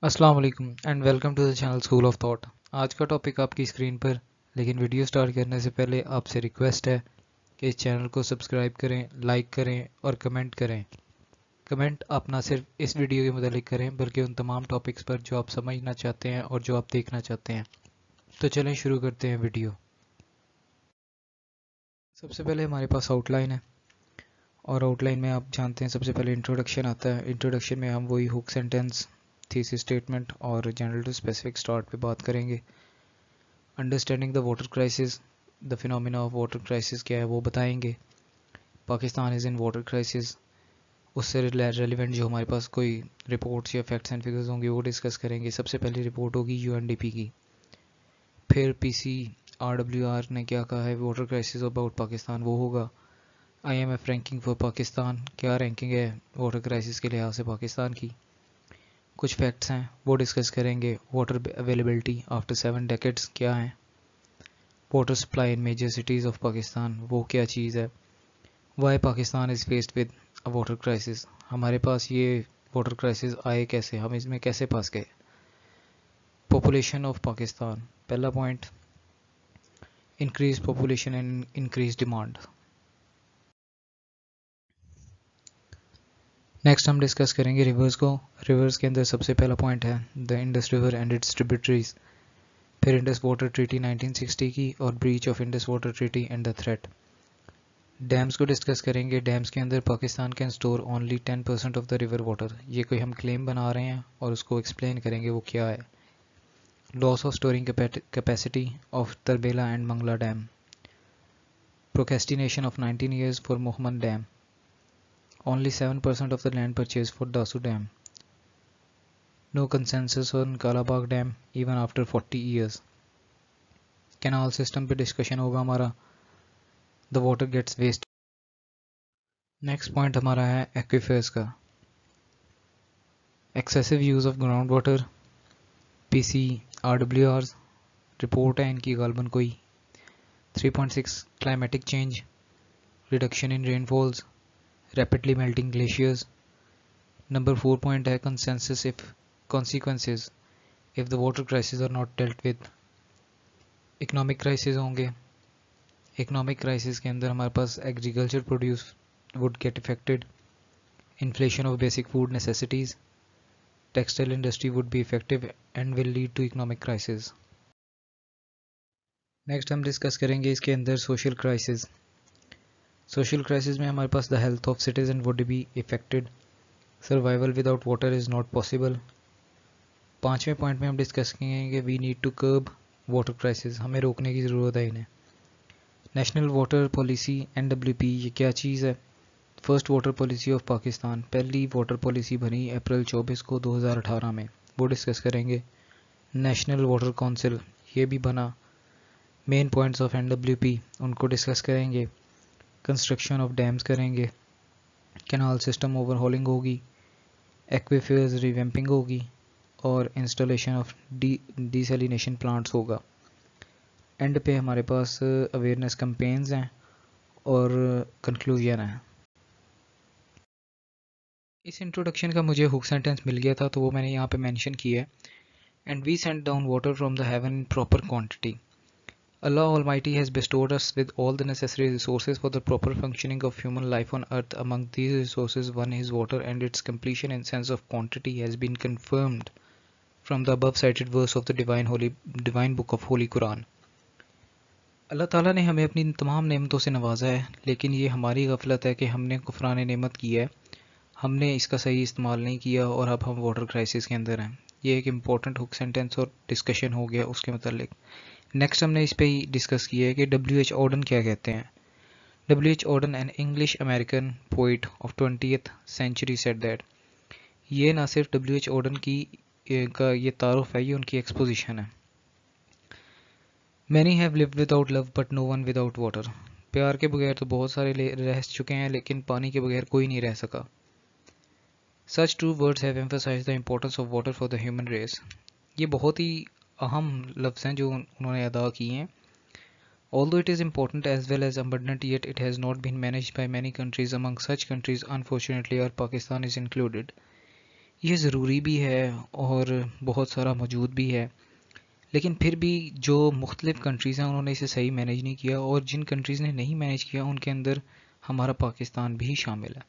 अस्सलाम वालेकुम and welcome to the channel school of thought. आज का टॉपिक आपकी स्क्रीन पर, लेकिन वीडियो स्टार्ट करने से पहले आपसे रिक्वेस्ट है कि इस चैनल को सब्सक्राइब करें, लाइक करें और कमेंट करें। कमेंट आप ना सिर्फ इस वीडियो के मुतालिक करें बल्कि उन तमाम टॉपिक्स पर जो आप समझना चाहते हैं और जो आप देखना चाहते हैं। तो चलें शुरू करते हैं वीडियो। सबसे पहले हमारे पास आउटलाइन है और आउटलाइन में आप जानते हैं सबसे पहले इंट्रोडक्शन आता है। इंट्रोडक्शन में हम वही हुक सेंटेंस, थीसिस स्टेटमेंट और जनरल टू स्पेसिफिक स्टार्ट पे बात करेंगे। Understanding the water crisis, the phenomena of water crisis क्या है वो बताएंगे। Pakistan is in water crisis, उससे रेलिवेंट जो हमारे पास कोई रिपोर्ट्स या फैक्ट्स एंड फिगर्स होंगे वो डिस्कस करेंगे। सबसे पहली रिपोर्ट होगी यूएनडीपी की, फिर पीसीआरडब्ल्यूआर ने क्या कहा है वाटर क्राइसिस अबाउट पाकिस्तान वो होगा। आईएमएफ रैंकिंग फॉर पाकिस्तान, क्या रैंकिंग है वाटर क्राइसिस के लिहाज से पाकिस्तान की। कुछ फैक्ट्स हैं वो डिस्कस करेंगे। वाटर अवेलेबिलिटी आफ्टर 7 डेकेड्स क्या है। Water supply in major cities of Pakistan वो क्या चीज़ है। Why Pakistan is faced with a water crisis, हमारे पास ये वाटर क्राइसिस आए कैसे, हम इसमें कैसे फंस गए। पॉपुलेशन ऑफ पाकिस्तान, पहला point, increase population and increase demand. Next हम डिस्कस करेंगे रिवर्स को। रिवर्स के अंदर सबसे पहला पॉइंट है the Indus river and its tributaries, फिर इंडस वाटर ट्रीटी 1960 की और breach of Indus water treaty and the threat. Dams को डिस्कस करेंगे। डैम्स के अंदर Pakistan can store only 10% of the river water, ये कोई हम क्लेम बना रहे हैं और उसको एक्सप्लेन करेंगे वो क्या है। Loss of storing capacity of Tarbela and Mangla dam, procrastination of 19 years for Mohammad dam, only 7% of the land purchase for Dasu dam, no consensus on Kalabagh dam even after 40 years। Canal system पे डिस्कशन होगा हमारा। The water gets waste. Next point हमारा है aquifers का, excessive use of ground water, PCRWR report है इनकी गालबन कोई। 3.6 क्लाइमेटिक चेंज, रिडक्शन इन rainfalls, rapidly melting glaciers. Number 4 point है consensus if consequences if the water crisis are not dealt with. Economic crisis होंगे। Economic crisis के अंदर हमारे पास agriculture produce would get affected, inflation of basic food necessities, textile industry would be effective and will lead to economic crisis. Next हम discuss करेंगे इसके अंदर social crisis. Social crisis में हमारे पास the health of citizen would be affected, survival without water is not possible. 5वें point में हम डिस्कस करेंगे we need to curb water crisis, हमें रोकने की ज़रूरत है इन्हें। नेशनल वाटर पॉलिसी NWP ये क्या चीज़ है। First water policy of Pakistan, पहली वाटर पॉलिसी बनी अप्रैल 24 को 2018 में, वो डिस्कस करेंगे। नेशनल वाटर काउंसिल ये भी बना। मेन पॉइंट्स ऑफ NWP उनको डिस्कस करेंगे। कंस्ट्रक्शन ऑफ डैम्स करेंगे, कैनाल सिस्टम ओवरहॉलिंग होगी, एक्वीफर्स रिवैम्पिंग होगी और इंस्टॉलेशन ऑफ डिसैलिनेशन प्लांट्स होगा। एंड पे हमारे पास अवेयरनेस कैंपेन्स हैं और कंक्लूजन है। इस इंट्रोडक्शन का मुझे हुक सेंटेंस मिल गया था तो वो मैंने यहाँ पे मेंशन किया है। And we sent down water from the heaven in proper quantity. Allah Almighty has bestowed us with all the necessary resources for the proper functioning of human life on earth. Among these resources, one is water, and its completion in sense of quantity has been confirmed from the above cited verse of the divine book of Holy Quran. अल्लाह ताला ने हमें अपनी तमाम नेमतों से नवाजा है, लेकिन ये हमारी गफलत है कि हमने कुफरान नेमत किया है, हमने इसका सही इस्तेमाल नहीं किया और अब हम वाटर क्राइसिस के अंदर हैं। ये एक इम्पॉर्टेंट हुक सेंटेंस और डिस्कशन हो गया उसके मतलब। नेक्स्ट हमने इस पे ही डिस्कस किया है कि W.H. Auden क्या कहते हैं। W.H. Auden, an English American poet of 20th century, said that, ये ना सिर्फ W.H. Auden की का ये तारुफ है, ये उनकी एक्सपोजिशन है। Many have lived without love but no one without water, प्यार के बगैर तो बहुत सारे रह चुके हैं लेकिन पानी के बगैर कोई नहीं रह सका। Such true words have emphasized the importance of water for the human race, ये बहुत ही अहम लफ्ज़ हैं जो उन्होंने अदा किए हैं। Although it is important as well as abundant, yet it has not been managed by many countries. Among such countries, unfortunately, our Pakistan is included. ये ज़रूरी भी है और बहुत सारा मौजूद भी है, लेकिन फिर भी जो मुख्तलिफ़ कंट्रीज़ हैं उन्होंने इसे सही मैनेज नहीं किया, और जिन कंट्रीज़ ने नहीं मैनेज किया उनके अंदर हमारा पाकिस्तान भी शामिल है।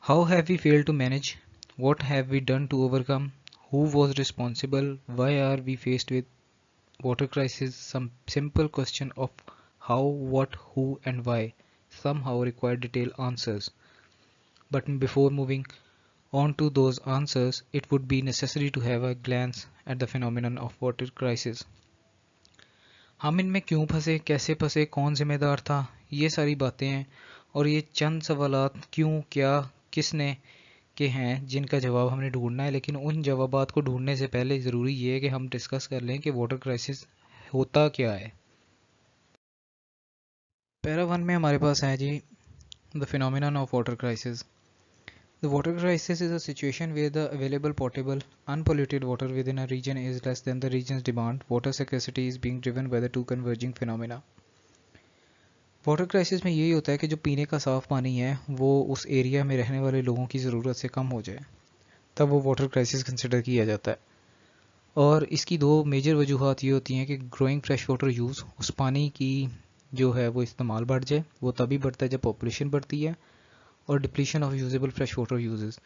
How have we failed to manage, what have we done to overcome, who was responsible, why are we faced with water crisis? Some simple question of how, what, who and why somehow require detailed answers. But before moving on to those answers, it would be necessary to have a glance at the phenomenon of water crisis. हम इनमें क्यों फंसे, कैसे फंसे, कौन जिम्मेदार था, ये सारी बातें हैं, और ये चंद सवालात क्यों, क्या, किसने के हैं जिनका जवाब हमने ढूंढना है। लेकिन उन जवाबात को ढूंढने से पहले ज़रूरी ये है कि हम डिस्कस कर लें कि वाटर क्राइसिस होता क्या है। पैरा वन में हमारे पास है जी the phenomenon of water crisis. The water crisis is a situation where the available portable unpolluted water within a region is less than the region's demand. Water scarcity is being driven by the two converging phenomena. Water crisis में यही होता है कि जो पीने का साफ़ पानी है वो उस एरिया में रहने वाले लोगों की ज़रूरत से कम हो जाए, तब वो वाटर क्राइसिस कंसिडर किया जाता है। और इसकी दो मेजर वजूहत ये होती हैं कि ग्रोइंग फ्रेश वाटर यूज़, उस पानी की जो है वो इस्तेमाल बढ़ जाए, वो तभी बढ़ता है जब पॉपुलेशन बढ़ती है, और depletion of usable fresh water uses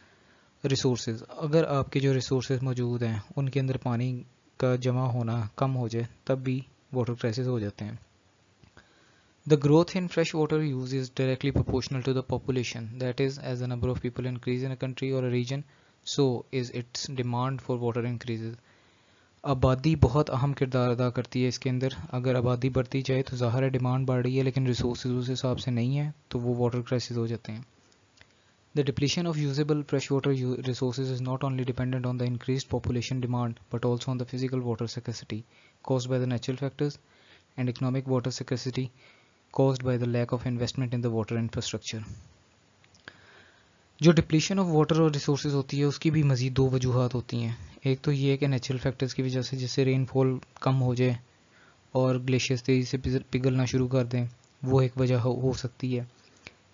resources, अगर आपके जो रिसोर्सेज मौजूद हैं उनके अंदर पानी का जमा होना कम हो जाए तब भी वाटर क्राइसिस हो जाते हैं। The growth in fresh water use is directly proportional to the population, that is, as the number of people increase in a country or a region, so is its demand for water increases. आबादी बहुत अहम किरदार अदा करती है इसके अंदर। अगर आबादी बढ़ती जाए तो ज़ाहिर है डिमांड बढ़ रही है, लेकिन रिसोर्सेज उस हिसाब से नहीं है, तो वो वाटर क्राइसिस हो जाते हैं। The depletion of usable freshwater resources is not only dependent on the increased population demand, but also on the physical water scarcity caused by the natural factors and economic water scarcity caused by the lack of investment in the water infrastructure. जो depletion of water और resources होती है उसकी भी मज़ीद दो वजूहत होती हैं। एक तो ये है कि नेचुरल फैक्टर्स की वजह से, जिससे रेनफॉल कम हो जाए और ग्लेशियर्स तेज़ी से पिघलना शुरू कर दें, वो एक वजह हो सकती है।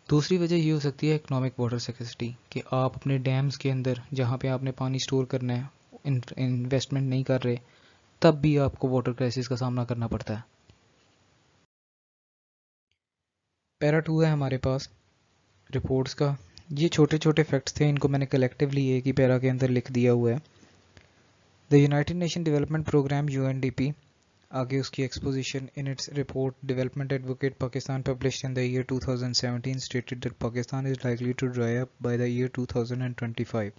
दूसरी वजह ये हो सकती है इकोनॉमिक वाटर स्कैर्सिटी, कि आप अपने डैम्स के अंदर जहाँ पे आपने पानी स्टोर करना है इन्वेस्टमेंट नहीं कर रहे, तब भी आपको वाटर क्राइसिस का सामना करना पड़ता है। पैरा टू है हमारे पास रिपोर्ट्स का। ये छोटे छोटे फैक्ट्स थे, इनको मैंने कलेक्टिवली एक ही पैरा के अंदर लिख दिया हुआ है। The United Nation Development Programme UNDP, आगे उसकी exposition in its report Development Advocate Pakistan published in the year 2017 stated that Pakistan is likely to dry up by the year 2025।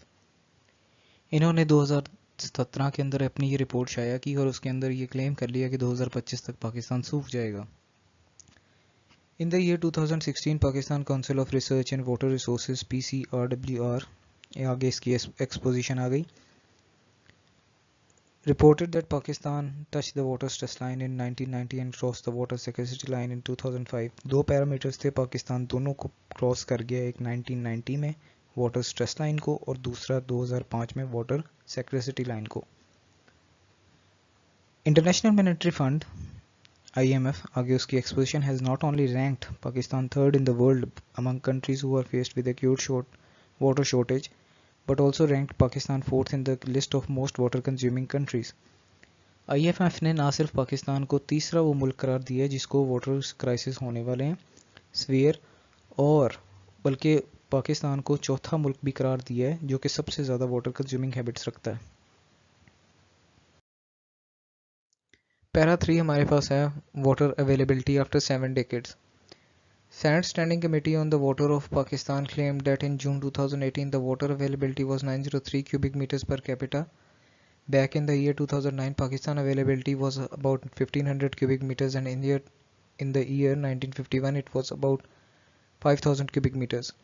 इन्होंने 2017 के अंदर अपनी ये रिपोर्ट शाया की और उसके अंदर ये क्लेम कर लिया कि 2025 तक पाकिस्तान सूख जाएगा। इन the year 2016 Pakistan council of research and water resources PCRWR, आगे इसकी एक्सपोजिशन आ गई, reported that Pakistan touched the water stress line in 1990 and crossed the water scarcity line in 2005. दो पैरामीटर्स थे, पाकिस्तान दोनों को क्रॉस कर गया, एक 1990 में वाटर स्ट्रेस लाइन को और दूसरा 2005 में वाटर स्कैर्सिटी लाइन को। इंटरनेशनल मॉनेटरी फंड IMF, आगे उसकी exposition, has not only ranked Pakistan third in the world among countries who are faced with acute water shortage, but also ranked Pakistan fourth in the list of most water consuming countries. IMF ने ना सिर्फ पाकिस्तान को तीसरा वो मुल्क करार दिया है जिसको वाटर क्राइसिस होने वाले हैं स्फीयर, और बल्कि पाकिस्तान को चौथा मुल्क भी करार दिया है जो कि सबसे ज़्यादा वाटर कंज्यूमिंग हैबिट्स रखता है। पैरा 3 हमारे पास है water availability after 7 decades. Senate Standing Committee on the Water of Pakistan claimed that in June 2018 the water availability was 903 cubic meters per capita. Back in the year 2009, Pakistan availability was about 1500 cubic meters, and in the year 1951 it was about 5000 cubic meters.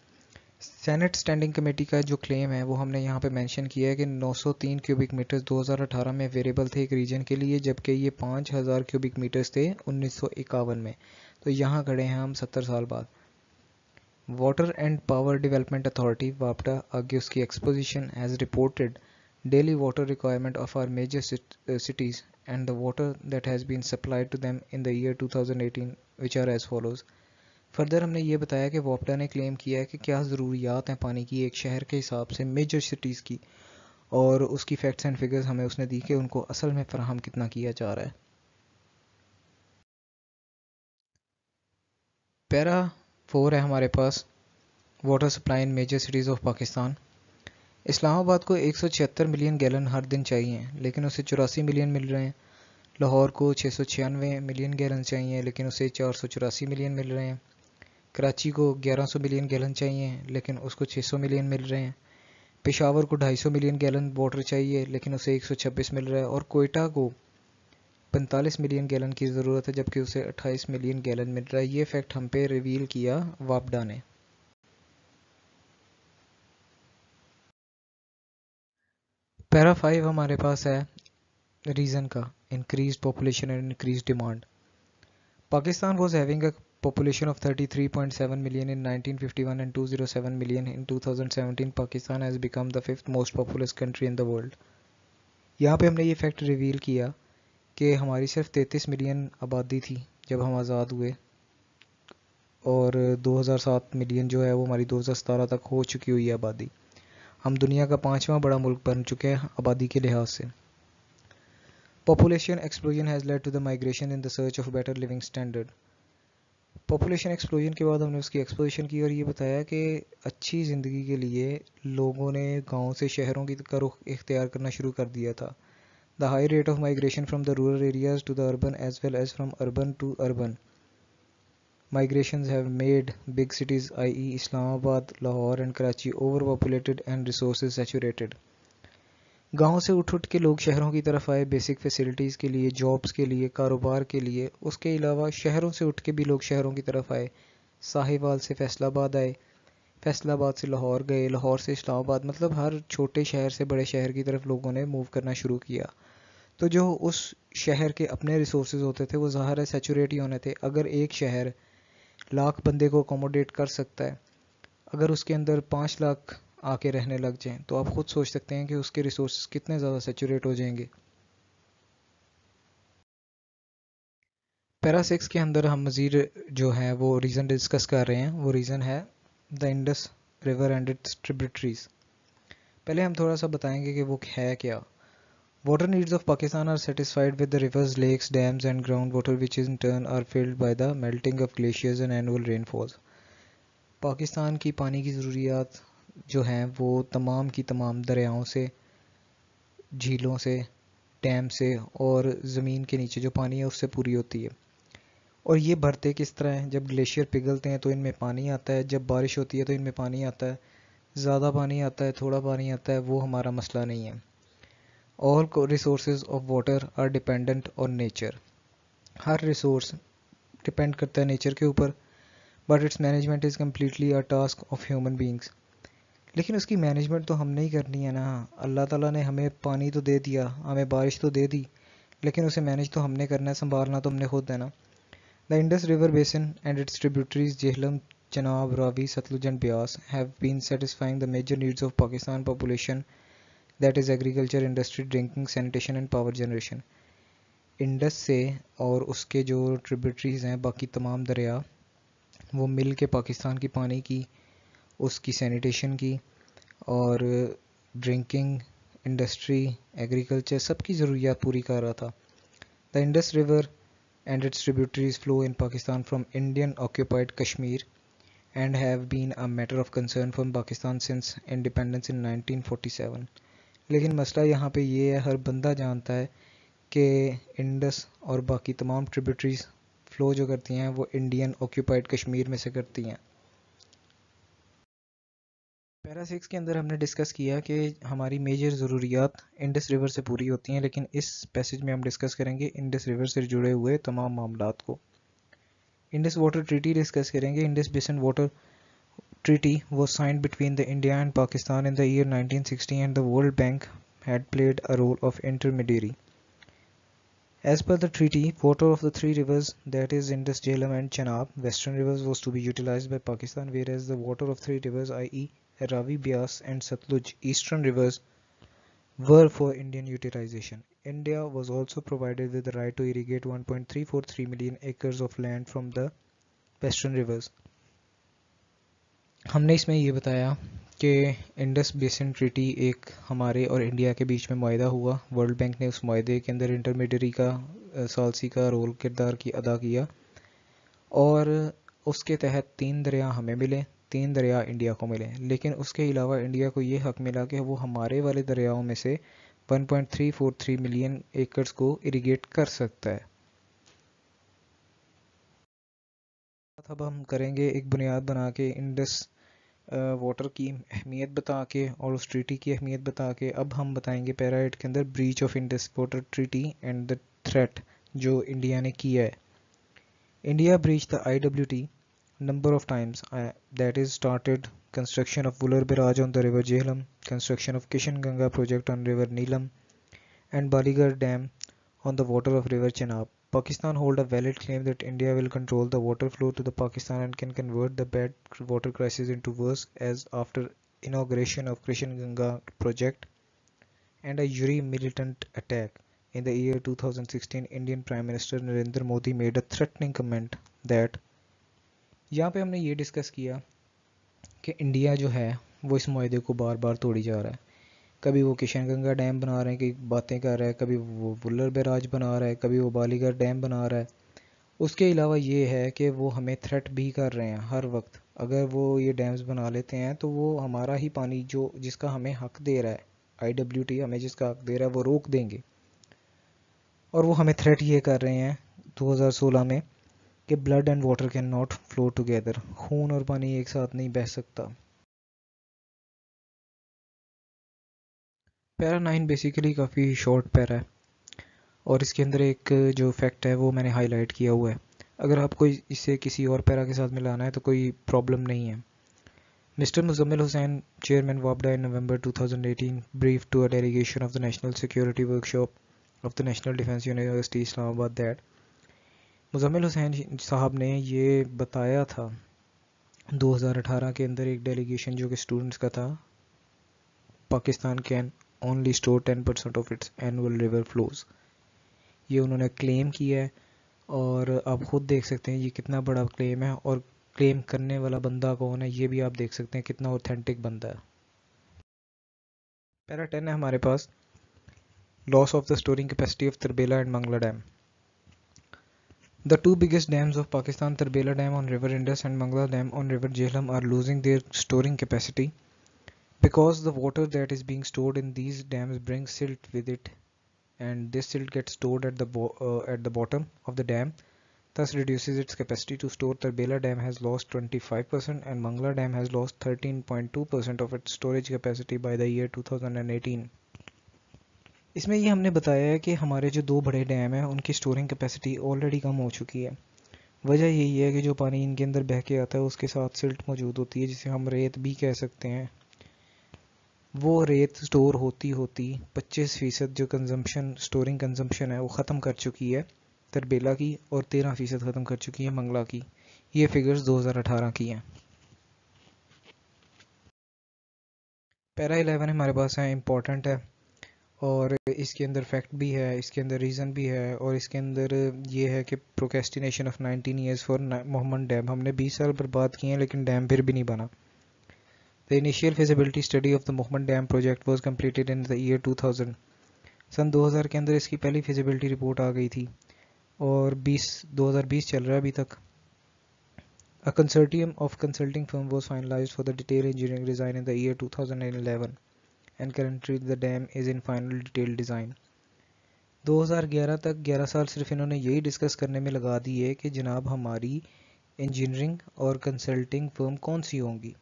Senate standing committee का जो claim है वो हमने यहाँ पे mention किया है कि 903 क्यूबिक मीटर्स 2018 में अवेलेबल थे एक रीजन के लिए, जबकि ये 5000 क्यूबिक मीटर्स थे 1951 में। तो यहाँ खड़े हैं हम 70 साल बाद। Water and power development authority वापटा, आगे उसकी exposition, has reported daily water requirement of our major cities and the water that has been supplied to them in the year 2018, which are as follows: further हमने ये बताया कि वोपडा ने claim किया है कि क्या ज़रूरियात हैं पानी की एक शहर के हिसाब से मेजर सिटीज़ की, और उसकी फैक्ट्स एंड फिगर्स हमें उसने दी कि उनको असल में फराहम कितना किया जा रहा है। पैरा 4 है हमारे पास, water supply in major cities of Pakistan. Islamabad को 176 मिलियन गैलन हर दिन चाहिए लेकिन उसे 84 मिलियन मिल रहे हैं। लाहौर को 696 मिलियन गैलन चाहिए लेकिन उसे 484 मिलियन मिल रहे हैं। कराची को 1100 मिलियन गैलन चाहिए लेकिन उसको 600 मिलियन मिल रहे हैं। पेशावर को 250 मिलियन गैलन वाटर चाहिए लेकिन उसे 126 मिल रहा है। और कोयटा को 45 मिलियन गैलन की ज़रूरत है जबकि उसे 28 मिलियन गैलन मिल रहा है। ये फैक्ट हम पे रिवील किया वापडा ने। पैरा 5 हमारे पास है रीज़न का, increase population and increase demand. Pakistan was having a population of 33.7 million in 1951 and 207 million in 2017. Pakistan has become the fifth most populous country in the world. यहाँ पे हमने ये फैक्ट रिवील किया कि हमारी सिर्फ 33 मिलियन आबादी थी जब हम आज़ाद हुए, और 2007 मिलियन जो है वो हमारी 2017 तक हो चुकी हुई है आबादी। हम दुनिया का 5वां बड़ा मुल्क बन चुके हैं आबादी के लिहाज से। Population explosion has led to the migration in the search of better living standard. Population explosion के बाद हमने उसकी एक्सपोजिशन की और ये बताया कि अच्छी ज़िंदगी के लिए लोगों ने गांव से शहरों की का रुख इख्तियार करना शुरू कर दिया था। The high rate of migration from the rural areas to the urban as well as from urban to urban migrations have made big cities i.e. Islamabad, Lahore and Karachi overpopulated and resources saturated. गांव से उठ उठ के लोग शहरों की तरफ आए बेसिक फैसिलिटीज़ के लिए, जॉब्स के लिए, कारोबार के लिए। उसके अलावा शहरों से उठ के भी लोग शहरों की तरफ आए। साहिवाल से फैसलाबाद आए, फैसलाबाद से लाहौर गए, लाहौर से इस्लामाबाद, मतलब हर छोटे शहर से बड़े शहर की तरफ लोगों ने मूव करना शुरू किया। तो जो उस शहर के अपने रिसोर्सेज होते थे वो ज़ाहिर है सैचुरेट ही होने थे। अगर एक शहर लाख बंदे को अकोमोडेट कर सकता है, अगर उसके अंदर 5 लाख आके रहने लग जाएं तो आप खुद सोच सकते हैं कि उसके रिसोर्सेज कितने ज़्यादा सैचुरेट हो जाएंगे। पैरा 6 के अंदर हम मज़ीद जो है वो रीज़न डिस्कस कर रहे हैं। वो रीज़न है the Indus river and its tributaries. पहले हम थोड़ा सा बताएंगे कि वो है क्या। Water needs of Pakistan are satisfied with the rivers, lakes, dams and ground water which in turn are filled by the melting of glaciers and annual rainfalls. Pakistan की पानी की ज़रूरियात जो हैं वो तमाम की तमाम दरियाओं से, झीलों से, डैम से और ज़मीन के नीचे जो पानी है उससे पूरी होती है। और ये भरते किस तरह हैं? जब ग्लेशियर पिघलते हैं तो इनमें पानी आता है, जब बारिश होती है तो इनमें पानी आता है। ज़्यादा पानी आता है, थोड़ा पानी आता है, वो हमारा मसला नहीं है। All resources of water are dependent on nature. हर रिसोर्स डिपेंड करता है नेचर के ऊपर, but its management is completely a task of human beings. लेकिन उसकी मैनेजमेंट तो हमने ही करनी है ना। अल्लाह ताला ने हमें पानी तो दे दिया, हमें बारिश तो दे दी, लेकिन उसे मैनेज तो हमने करना है, संभालना तो हमने खुद है ना। The Indus River Basin and its tributaries Jhelum, Chenab, Ravi, Satluj and Beas have been satisfying the major needs of Pakistan population, that is agriculture, industry, drinking, sanitation and power generation. Indus से और उसके जो tributaries हैं बाकी तमाम दरिया, वो मिल के पाकिस्तान की पानी की, उसकी सैनिटेशन की और ड्रिंकिंग, इंडस्ट्री, एग्रीकल्चर सबकी ज़रूरियात पूरी कर रहा था। The Indus river and its tributaries flow in Pakistan from Indian occupied Kashmir and have been a matter of concern for Pakistan since independence in 1947. लेकिन मसला यहाँ पे ये है, हर बंदा जानता है कि इंडस और बाकी तमाम ट्रिब्यूटरीज फ्लो जो करती हैं वो इंडियन ऑक्यूपाइड कश्मीर में से करती हैं। पैरा 6 के अंदर हमने डिस्कस किया कि हमारी मेजर ज़रूरियात इंडस रिवर से पूरी होती हैं, लेकिन इस पैसेज में हम डिस्कस करेंगे इंडस रिवर से जुड़े हुए तमाम मामलात को। इंडस वाटर ट्रीटी डिस्कस करेंगे। Indus basin water treaty was signed between the India and Pakistan in the year 1960 and the World Bank had played a role of intermediary. As per the treaty, water of the three rivers, that is Indus, Jhelum and Chenab, western rivers, was to be utilized by Pakistan, whereas the water of three rivers, i.e. Ravi, Beas and Satluj, eastern rivers, were for Indian utilization. India was also provided with the right to irrigate 1.343 million acres of land from the western rivers. हमने इसमें ये बताया कि Indus basin treaty एक हमारे और India के बीच में मुआहदा हुआ। वर्ल्ड बैंक ने उस मुआहदे के अंदर इंटरमीडियरी का सालसी का रोल किरदार की अदा किया और उसके तहत 3 दरिया हमें मिले, 3 दरिया इंडिया को मिले। लेकिन उसके अलावा इंडिया को ये हक मिला कि वो हमारे वाले दरियाओं में से 1.343 मिलियन एकड़ को इरिगेट कर सकता है। अब हम करेंगे एक बुनियाद बना के इंडस वाटर की अहमियत बता के और उस ट्रीटी की अहमियत बता के। अब हम बताएंगे पैरा 8 के अंदर breach of Indus water treaty and the threat जो इंडिया ने किया है। India breached the IWT number of times, that is started construction of Vular Barrage on the river Jhelum, construction of Kishan Ganga project on river Neelam, and Baligarh Dam on the water of river Chenab. Pakistan hold a valid claim that India will control the water flow to the Pakistan and can convert the bad water crisis into worse, as after inauguration of Kishan Ganga project and a Uri militant attack in the year 2016, Indian Prime Minister Narendra Modi made a threatening comment that यहाँ पे हमने ये discuss किया कि India जो है वो इस मुआहदे को बार बार तोड़ी जा रहा है। कभी वो किशन गंगा डैम बना रहे हैं कि बातें कर रहा है, कभी वो वुलर बैराज बना रहा है, कभी वो बालीगढ़ डैम बना रहा है। उसके अलावा ये है कि वो हमें थ्रेट भी कर रहे हैं हर वक्त। अगर वो ये डैम्स बना लेते हैं तो वो हमारा ही पानी जो जिसका हमें हक दे रहा है, IWT हमें जिसका हक दे रहा है, वो रोक देंगे। और वो हमें थ्रेट ये कर रहे हैं 2016 में कि blood and water can not flow together, खून और पानी एक साथ नहीं बह सकता। पैरा 9 बेसिकली काफ़ी शॉर्ट पैरा है और इसके अंदर एक जो फैक्ट है वो मैंने हाईलाइट किया हुआ है। अगर आपको इसे किसी और पैरा के साथ मिलाना है तो कोई प्रॉब्लम नहीं है। मिस्टर मुजम्मिल हुसैन, चेयरमैन वापडा, in November 2018 briefed to a delegation of the National Security Workshop of the National Defence University Islamabad that Muzammil Hussain साहब ने ये बताया था 2018 के अंदर एक डेलीगेशन जो कि स्टूडेंट्स का था, Pakistan can only store 10% of its annual river flows. ये उन्होंने क्लेम किया है और आप खुद देख सकते हैं ये कितना बड़ा क्लेम है और क्लेम करने वाला बंदा कौन है ये भी आप देख सकते हैं कितना ऑथेंटिक बंदा है। पैरा 10 है हमारे पास loss of the storing capacity of Tarbela and Mangla dam. The two biggest dams of Pakistan, Tarbela Dam on River Indus and Mangla Dam on River Jhelum, are losing their storing capacity because the water that is being stored in these dams brings silt with it, and this silt gets stored at the bottom of the dam, thus reduces its capacity to store. Tarbela Dam has lost 25% and Mangla Dam has lost 13.2% of its storage capacity by the year 2018. इसमें ये हमने बताया है कि हमारे जो 2 बड़े dam हैं उनकी स्टोरिंग कैपेसिटी ऑलरेडी कम हो चुकी है। वजह यही है कि जो पानी इनके अंदर बह के आता है उसके साथ सिल्ट मौजूद होती है, जिसे हम रेत भी कह सकते हैं। वो रेत स्टोर होती होती 25% जो स्टोरिंग कंजम्पशन है वो ख़त्म कर चुकी है तरबेला की और 13% ख़त्म कर चुकी है मंगला की। ये फिगर्स 2018 की हैं। पैरा 11 हमारे पास है, इम्पोर्टेंट है और इसके अंदर फैक्ट भी है, इसके अंदर रीज़न भी है और इसके अंदर ये है कि procrastination of 19 years for Mohammad dam. हमने 20 साल बर्बाद किए हैं लेकिन डैम फिर भी नहीं बना। The initial feasibility study of the Mohammad dam project was completed in the year 2000। सन 2000 के अंदर इसकी पहली फिजिबिलिटी रिपोर्ट आ गई थी और 2020 चल रहा है अभी तक। A consortium of consulting firm was finalized for the detailed engineering design in the year 2011 and currently the dam is in final detailed design. 2011 तक 11 साल सिर्फ इन्होंने यही डिस्कस करने में लगा दिए कि जनाब हमारी इंजीनियरिंग और कंसल्टिंग फर्म कौन सी होंगी।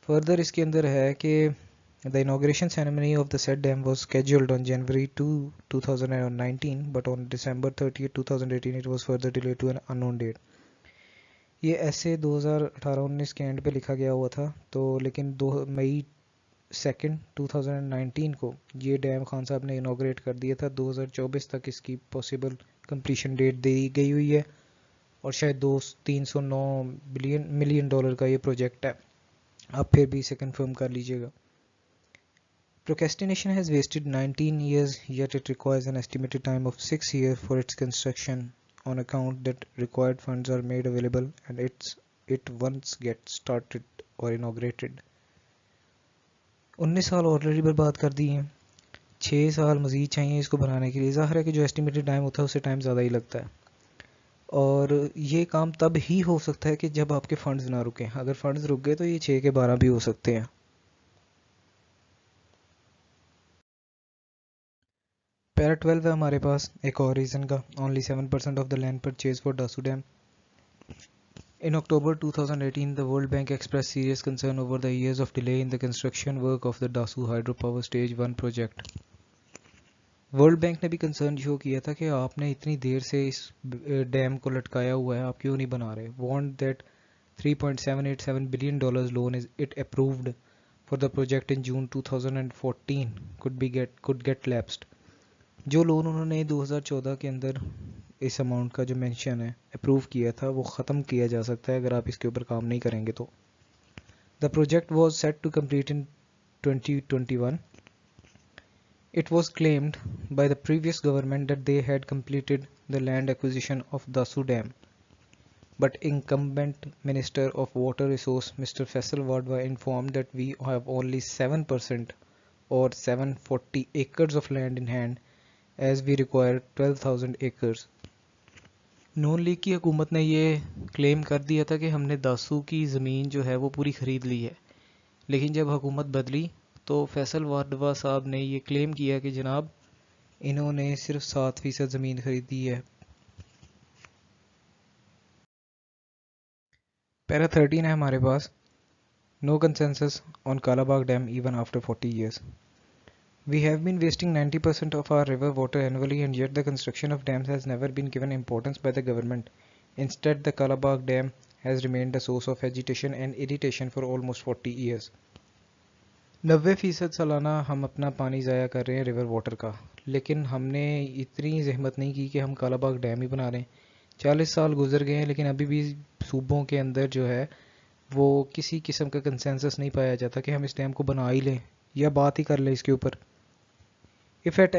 फर्दर इसके अंदर है कि the inauguration ceremony of the said dam was scheduled on January 2, 2019 but on December 30, 2018 it was further delayed to an unknown date. ये ऐसे 2018-19 के एंड पे लिखा गया हुआ था तो लेकिन 2 मई 2, 2019 को ये डैम खान साहब ने इनॉग्रेट कर दिया था। 2024 तक इसकी पॉसिबल कंप्लीशन डेट दी गई हुई है और शायद 309 मिलियन डॉलर का ये प्रोजेक्ट है। आप फिर भी इसे कंफर्म कर लीजिएगा। Procrastination has wasted 19 years, yet it requires an estimated time of 6 years for its construction on account that required funds are made available and it once gets started or inaugurated. 19 साल already बर्बाद कर दिए हैं, 6 साल मज़ीद चाहिए इसको बनाने के लिए। ज़ाहिर है कि जो एस्टिमेटेड टाइम होता है उससे टाइम ज़्यादा ही लगता है, और ये काम तब ही हो सकता है कि जब आपके फंड्स ना रुकें। अगर फंड्स रुक गए तो ये 6 के 12 भी हो सकते हैं। पैरा 12 है हमारे पास एक और रीज़न का। Only 7% of the land purchase for Dasu dam. In October 2018, the World Bank expressed serious concern over the years of delay in the construction work of the Dasu Hydropower Stage 1 project. World Bank ने भी concern show किया था कि आपने इतनी देर से इस dam को लटकाया हुआ है, आप क्यों नहीं बना रहे। Want that $3.787 billion loan is it approved for the project in June 2014 could get lapsed. जो लोन उन्होंने 2014 के अंदर इस अमाउंट का जो मेंशन है अप्रूव किया था वो ख़त्म किया जा सकता है अगर आप इसके ऊपर काम नहीं करेंगे तो। The project was set to complete in 2021. It was claimed by the previous government that they had completed the land acquisition of Dasu Dam, but incumbent Minister of Water Resource Mr. Faisal Wadwa informed that we have only 7% or 740 acres of land in hand as we require 12,000 acres. Noon league की हुकूमत ने ये claim कर दिया था कि हमने दासू की ज़मीन जो है वो पूरी ख़रीद ली है, लेकिन जब हुकूमत बदली तो फैसल वाडवा साहब ने ये क्लेम किया कि जनाब इन्होंने सिर्फ 7% ज़मीन खरीदी है। पैरा 13 है हमारे पास। No consensus on Kalabagh dam even after 40 years. We have been wasting 90% of our river water annually, and yet the construction of dams has never been given importance by the government. Instead, the Kalabagh Dam has remained a source of agitation and irritation for almost 40 years. 90% सालाना हम अपना पानी ज़ाया कर रहे हैं river water का, लेकिन हमने इतनी जहमत नहीं की कि हम कालाबाग डैम ही बना रहे हैं। 40 साल गुजर गए हैं, लेकिन अभी भी सूबों के अंदर जो है वो किसी किस्म का कंसेंसस नहीं पाया जाता कि हम इस डैम को बना ही लें या बात ही कर लें इसके ऊपर। If at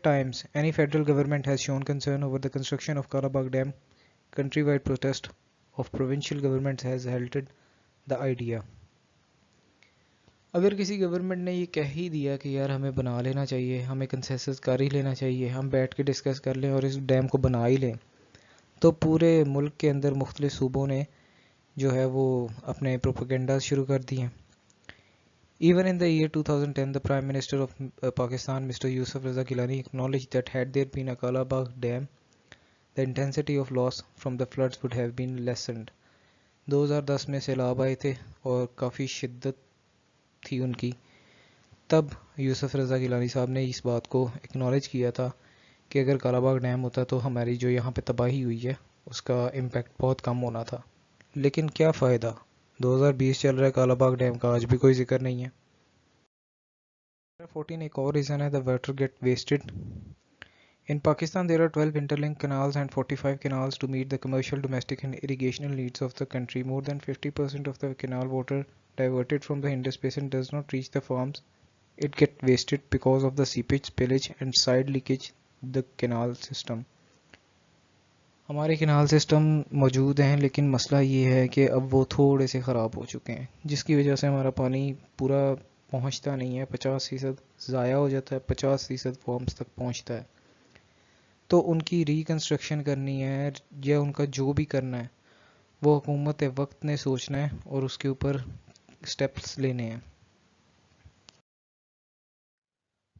times any federal government has shown concern over the construction of Karabakh Dam, countrywide protest of provincial governments has halted the idea. अगर किसी गवर्नमेंट ने ये कह ही दिया कि यार हमें बना लेना चाहिए, हमें कंसेंसस कर ही लेना चाहिए, हम बैठ के डिस्कस कर लें और इस डैम को बना ही लें, तो पूरे मुल्क के अंदर मुख्तलिफ सूबों ने जो है वो अपने प्रोपेगेंडाज शुरू कर दिए। Even in the year 2010, the Prime Minister of Pakistan, Mr. Yusuf Raza Gilani, acknowledged that had there been a Kalabagh Dam, the intensity of loss from the floods would have been lessened. 2010 में सैलाब आए थे और काफ़ी शिद्दत थी उनकी। तब यूसुफ रज़ा गिलानी साहब ने इस बात को एक्नॉलेज किया था कि अगर कालाबाग डैम होता तो हमारी जो यहाँ पे तबाही हुई है उसका इम्पैक्ट बहुत कम होना था। लेकिन क्या फ़ायदा, 2020 चल रहा है, कालाबाग डैम का आज भी कोई जिक्र नहीं है। 14 एक और रीज़न है, the water get wasted. In Pakistan, there are 12 interlinked canals and 45 canals to meet the commercial, domestic and irrigational needs of the country. More than 50% of the canal water diverted from the Indus Basin does not reach the farms. It gets wasted because of the seepage, spillage and side leakage the canal system. हमारे canal system मौजूद हैं, लेकिन मसला ये है कि अब वो थोड़े से ख़राब हो चुके हैं, जिसकी वजह से हमारा पानी पूरा पहुंचता नहीं है। 50% ज़ाया हो जाता है, 50% फार्म्स तक पहुंचता है। तो उनकी रिकन्स्ट्रक्शन करनी है या उनका जो भी करना है वो हुकूमत वक्त ने सोचना है और उसके ऊपर स्टेप्स लेने हैं।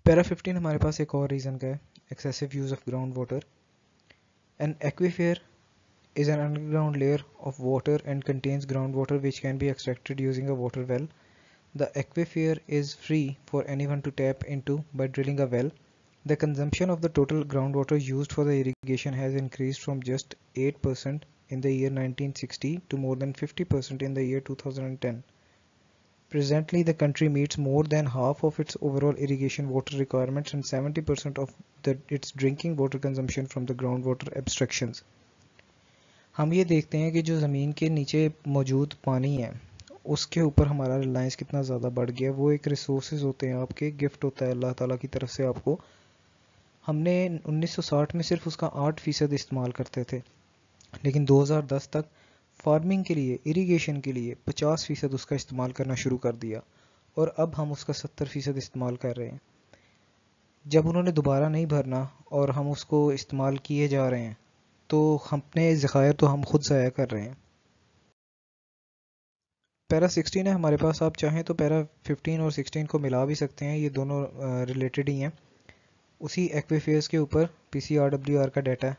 पैरा 15 हमारे पास एक और रीज़न का है, excessive use of ground water. An aquifer is an underground layer of water and contains groundwater which can be extracted using a water well. The aquifer is free for anyone to tap into by drilling a well. The consumption of the total groundwater used for the irrigation has increased from just 8% in the year 1960 to more than 50% in the year 2010. Presently, the country meets more than half of its overall irrigation water requirements and 70% of its drinking water consumption from the groundwater abstractions. हम ये देखते हैं कि जो ज़मीन के नीचे मौजूद पानी है उसके ऊपर हमारा रिलायंस कितना ज़्यादा बढ़ गया। वो एक रिसोर्सेज होते हैं, आपके गिफ्ट होता है अल्लाह ताला की तरफ से आपको, हमने 1960 में सिर्फ उसका 8% इस्तेमाल करते थे, लेकिन 2010 तक फार्मिंग के लिए, इरिगेशन के लिए 50% उसका इस्तेमाल करना शुरू कर दिया, और अब हम उसका 70% इस्तेमाल कर रहे हैं। जब उन्होंने दोबारा नहीं भरना और हम उसको इस्तेमाल किए जा रहे हैं, तो अपने ज़खायर तो हम खुद ज़ाया कर रहे हैं। पैरा 16 है हमारे पास, आप चाहें तो पैरा 15 और 16 को मिला भी सकते हैं, ये दोनों रिलेटेड ही हैं। उसी एक्वीफेयर्स के ऊपर PCRWR का डाटा है।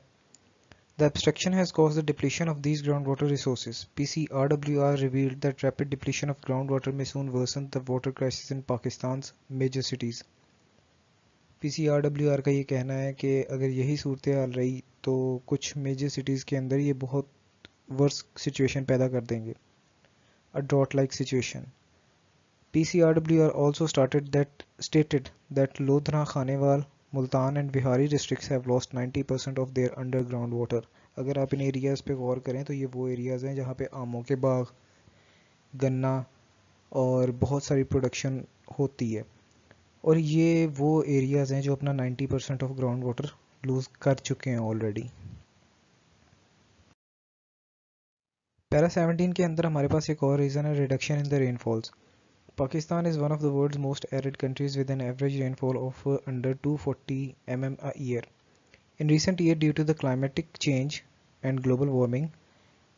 The abstraction has caused the depletion of these groundwater resources. PCRWR revealed that rapid depletion of groundwater may soon worsen the water crisis in Pakistan's major cities. PCRWR का ये कहना है कि अगर यही सूरत हाल रही तो कुछ मेजर सिटीज़ के अंदर ये बहुत वर्स सिचुएशन पैदा कर देंगे, a drought-like situation. PCRWR also stated that Lodhra, Khanewal, Multan and Bihari districts have lost 90% of their underground water. अगर आप इन एरियाज़ पे गौर करें तो ये वो एरियाज़ हैं जहाँ पे आमों के बाग, गन्ना और बहुत सारी प्रोडक्शन होती है, और ये वो एरियाज़ हैं जो अपना 90% ऑफ ग्राउंड वाटर लूज़ कर चुके हैं ऑलरेडी। पैरा 17 के अंदर हमारे पास एक और रीज़न है, reduction in the rainfalls. Pakistan is one of the world's most arid countries with an average rainfall of under 240 mm a year. In recent years, due to the climatic change and global warming,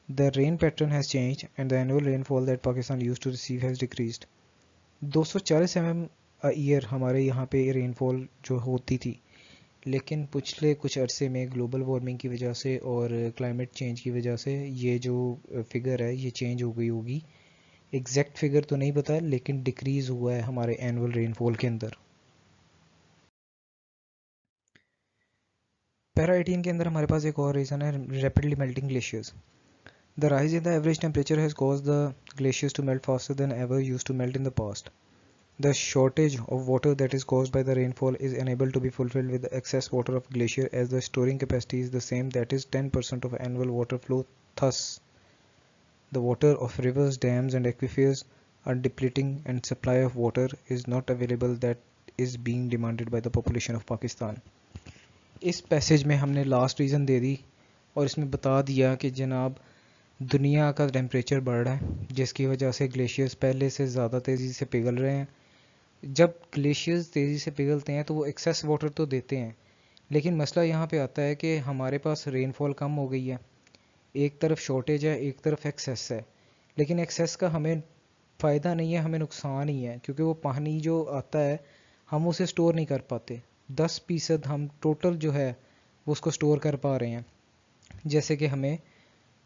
the rain pattern has changed and the annual rainfall that Pakistan used to receive has decreased. 240 mm a year हमारे यहाँ पे rainfall जो होती थी, लेकिन पिछले कुछ अरसे में ग्लोबल वार्मिंग की वजह से और क्लाइमेट चेंज की वजह से ये जो फिगर है ये चेंज हो गई होगी। एग्जैक्ट फिगर तो नहीं पता, लेकिन डिक्रीज हुआ है हमारे एनुअल रेनफॉल के अंदर। पैरा 18 के अंदर हमारे पास एक और रीज़न है, rapidly melting glaciers. The rise in the average temperature has caused the glaciers to melt faster than ever used to melt in the past. The shortage of water that is caused by the rainfall is unable to be fulfilled with the excess water of glacier, as the storing capacity is the same, that is 10% of annual water flow. Thus, the water of rivers, dams and aquifers are depleting and supply of water is not available that is being demanded by the population of Pakistan. इस passage में हमने last reason दे दी और इसमें बता दिया कि जनाब दुनिया का टेम्परेचर बढ़ रहा है, जिसकी वजह से ग्लेशियर्स पहले से ज़्यादा तेज़ी से पिघल रहे हैं। जब ग्लेशियर्स तेज़ी से पिघलते हैं तो वो एक्सेस वाटर तो देते हैं, लेकिन मसला यहाँ पे आता है कि हमारे पास रेनफॉल कम हो गई है, एक तरफ शॉर्टेज है, एक तरफ एक्सेस है, लेकिन एक्सेस का हमें फ़ायदा नहीं है, हमें नुकसान ही है, क्योंकि वो पानी जो आता है हम उसे स्टोर नहीं कर पाते। 10% हम टोटल जो है वो उसको स्टोर कर पा रहे हैं। जैसे कि हमें